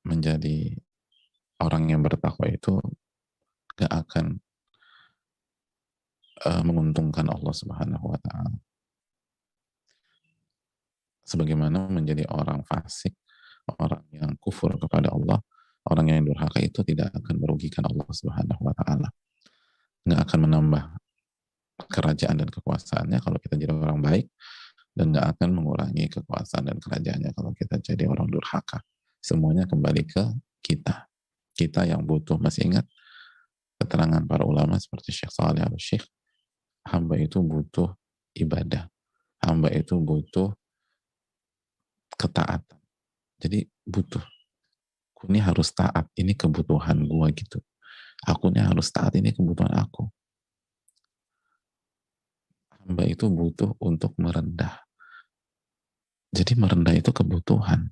menjadi orang yang bertakwa itu gak akan menguntungkan Allah Subhanahu wa Ta'ala. Sebagaimana menjadi orang fasik, orang yang kufur kepada Allah, orang yang durhaka itu tidak akan merugikan Allah Subhanahu wa Ta'ala. Nggak akan menambah kerajaan dan kekuasaannya kalau kita jadi orang baik, dan nggak akan mengurangi kekuasaan dan kerajaannya kalau kita jadi orang durhaka. Semuanya kembali ke kita. Kita yang butuh. Masih ingat keterangan para ulama seperti Syekh Saleh Al-Syekh, hamba itu butuh ibadah, hamba itu butuh ketaatan. Jadi butuh, aku ini harus taat, ini kebutuhan gua gitu. Aku ini harus taat, ini kebutuhan aku. Hamba itu butuh untuk merendah. Jadi merendah itu kebutuhan.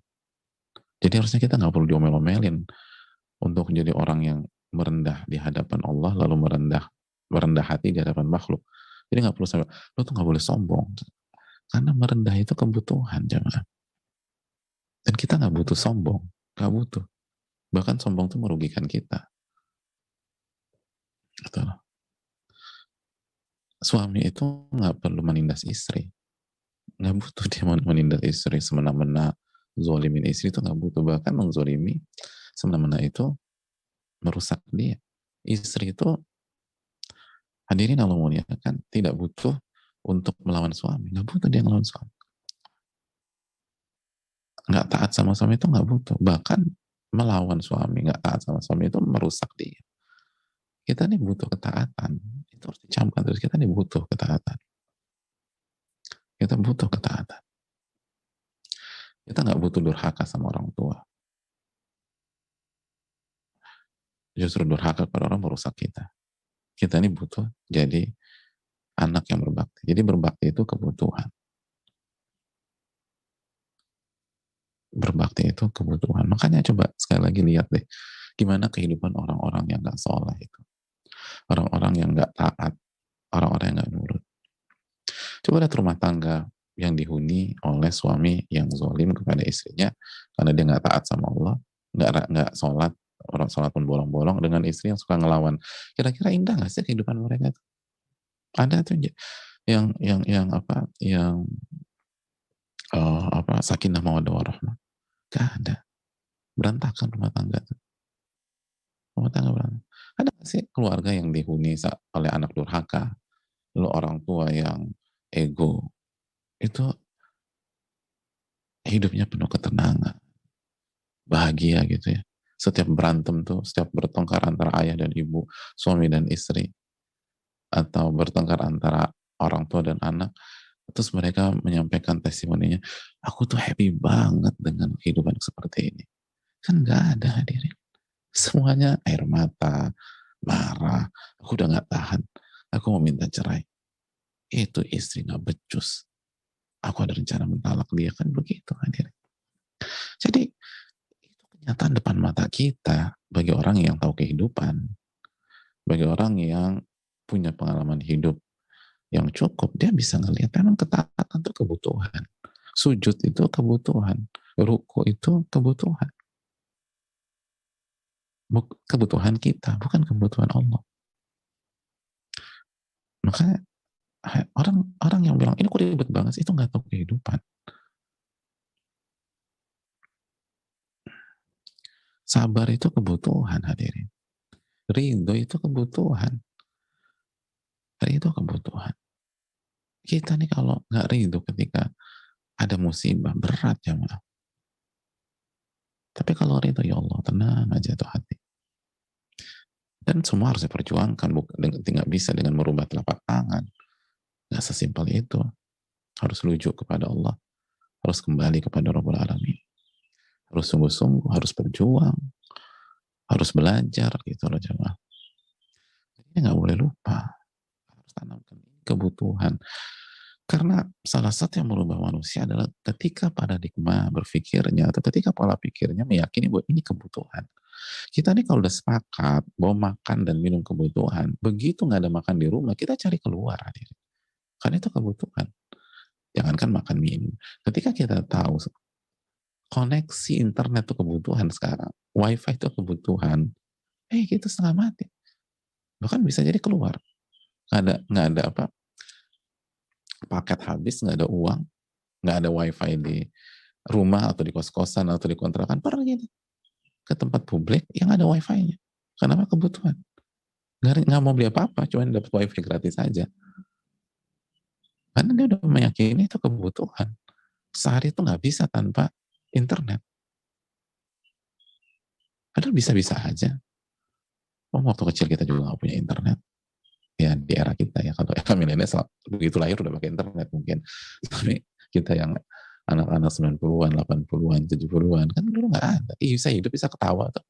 Jadi harusnya kita nggak perlu diomel-omelin untuk jadi orang yang merendah di hadapan Allah, lalu merendah hati di hadapan makhluk. Jadi nggak perlu sampai, lo tuh nggak boleh sombong. Karena merendah itu kebutuhan, jemaah. Dan kita nggak butuh sombong, nggak butuh. Bahkan sombong itu merugikan kita. Gitu. Suami itu nggak perlu menindas istri, nggak butuh dia menindas istri semena-mena, zolimin istri itu nggak butuh. Bahkan menzolimi semena-mena itu merusak dia. Istri itu, hadirin Allah muliakan, tidak butuh untuk melawan suami, nggak butuh dia melawan suami. Nggak taat sama suami itu nggak butuh. Bahkan melawan suami, nggak taat sama suami itu merusak dia. Kita nih butuh ketaatan. Itu harus dicamkan terus. Kita nih butuh ketaatan. Kita butuh ketaatan. Kita nggak butuh durhaka sama orang tua. Justru durhaka kepada orang merusak kita. Kita ini butuh jadi anak yang berbakti. Jadi berbakti itu kebutuhan. Berbakti itu kebutuhan. Makanya coba sekali lagi lihat deh, gimana kehidupan orang-orang yang gak soleh itu. Orang-orang yang gak taat, orang-orang yang gak nurut. Coba lihat rumah tangga yang dihuni oleh suami yang zalim kepada istrinya karena dia gak taat sama Allah, gak sholat, orang sholat pun bolong-bolong, dengan istri yang suka ngelawan. Kira-kira indah gak sih kehidupan mereka itu? Ada tuh sakinah mawaddah warahmah. Gak ada. Berantakan rumah tangga tuh. Rumah tangga berantakan. Ada gak sih keluarga yang dihuni oleh anak durhaka, lalu orang tua yang ego, itu hidupnya penuh ketenangan, bahagia gitu ya. Setiap berantem tuh, setiap bertengkar antara ayah dan ibu, suami dan istri, atau bertengkar antara orang tua dan anak, terus mereka menyampaikan testimoninya, aku tuh happy banget dengan kehidupan seperti ini. Kan gak ada, hadirin. Semuanya air mata, marah, aku udah gak tahan, aku mau minta cerai. Itu istri gak becus. Aku ada rencana mentalak dia, kan begitu, hadirin. Jadi itu kenyataan depan mata kita bagi orang yang tahu kehidupan, bagi orang yang punya pengalaman hidup yang cukup. Dia bisa ngelihat memang ketaatan itu kebutuhan, sujud itu kebutuhan, ruku itu kebutuhan, kebutuhan kita, bukan kebutuhan Allah. Makanya orang yang bilang ini kok ribet banget sih, itu nggak tahu kehidupan. Sabar itu kebutuhan, hadirin. Ridho itu kebutuhan. Ridho kebutuhan. Kita nih kalau nggak ridho ketika ada musibah, berat ya maaf. Tapi kalau ridho, ya Allah, tenang aja tuh hati. Dan semua harus diperjuangkan, nggak bisa dengan merubah telapak tangan. Nggak sesimpel itu. Harus rujuk kepada Allah. Harus kembali kepada Rabbul Alamin. Harus sungguh-sungguh, harus berjuang. Harus belajar gitu loh jemaah. Jadi nggak boleh lupa. Harus tanamkan kebutuhan. Karena salah satu yang merubah manusia adalah ketika paradigma berpikirnya atau ketika pola pikirnya meyakini bahwa ini kebutuhan. Kita nih kalau udah sepakat bahwa makan dan minum kebutuhan, begitu nggak ada makan di rumah, kita cari keluar. Karena itu kebutuhan. Jangankan makan minum. Ketika kita tahu Koneksi internet itu kebutuhan sekarang. Wifi itu kebutuhan. Gitu setengah mati. Bahkan bisa jadi keluar. Nggak ada apa, paket habis, nggak ada uang, nggak ada wifi di rumah atau di kos-kosan atau di kontrakan, pergi ke tempat publik yang ada wifi-nya. Kenapa? Kebutuhan. Nggak mau beli apa-apa, cuma dapat wifi gratis aja. Karena dia udah meyakini itu kebutuhan. Sehari itu nggak bisa tanpa internet. Padahal bisa-bisa aja. Waktu kecil kita juga nggak punya internet. Ya di era kita ya, kalau era milenial begitu lahir udah pakai internet mungkin. Tapi kita yang anak-anak 90-an, 80-an, 70-an, kan dulu nggak ada. Bisa hidup, bisa ketawa tuh.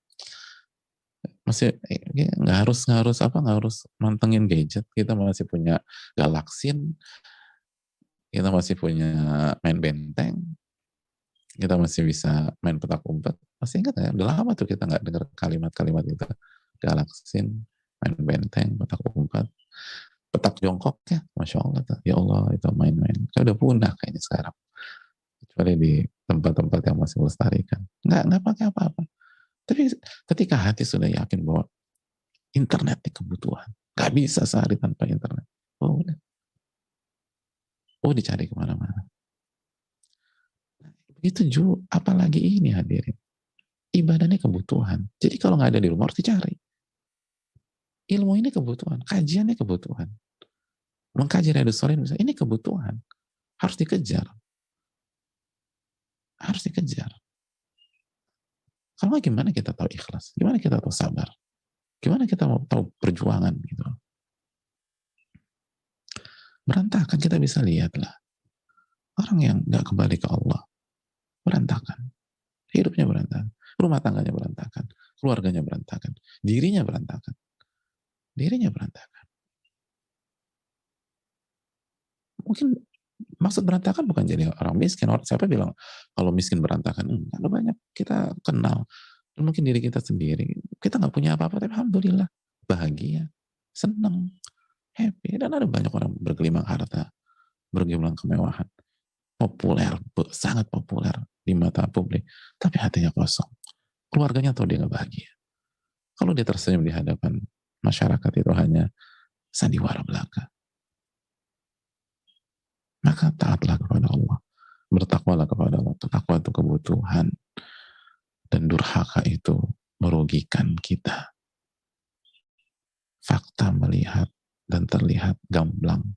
Masih nggak harus mantengin gadget. Kita masih punya galaksin, kita masih punya main benteng, kita masih bisa main petak umpet. Masih ingat ya? Udah lama tuh kita nggak dengar kalimat-kalimat itu. Galaksin, main benteng, petak umpet, petak jongkok ya, masya Allah tuh. Ya Allah, itu main-main. Kayak udah punah kayaknya sekarang. Kecuali di tempat-tempat yang masih melestarikan. Nggak pakai apa-apa. Tapi ketika hati sudah yakin bahwa internet itu kebutuhan, nggak bisa sehari tanpa internet. Oh, udah. Oh, dicari kemana-mana. Begitu juga, apalagi ini hadirin. Ibadahnya kebutuhan. Jadi kalau nggak ada di rumah harus dicari. Ilmu ini kebutuhan, kajiannya kebutuhan. Mengkaji Riyadhus Shalihin misalnya, ini kebutuhan. Harus dikejar. Harus dikejar. Kalau nggak gimana kita tahu ikhlas? Gimana kita tahu sabar? Gimana kita mau tahu perjuangan gitu? Berantakan, kita bisa lihat lah. Orang yang nggak kembali ke Allah, berantakan. Hidupnya berantakan. Rumah tangganya berantakan. Keluarganya berantakan. Dirinya berantakan. Dirinya berantakan. Mungkin maksud berantakan bukan jadi orang miskin. Siapa bilang kalau miskin berantakan? Ada banyak kita kenal. Mungkin diri kita sendiri. Kita nggak punya apa-apa, tapi alhamdulillah. Bahagia. Senang. Happy. Dan ada banyak orang bergelimang harta. Bergelimang kemewahan. Populer. Sangat populer di mata publik. Tapi hatinya kosong. Keluarganya tahu dia nggak bahagia. Kalau dia tersenyum di hadapan masyarakat itu hanya sandiwara belaka. Maka taatlah kepada Allah. Bertakwalah kepada Allah. Takwa itu kebutuhan. Dan durhaka itu merugikan kita. Fakta melihat dan terlihat gamblang.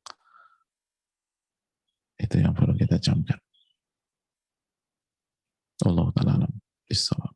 Itu yang perlu kita camkan. Allah Ta'ala alam.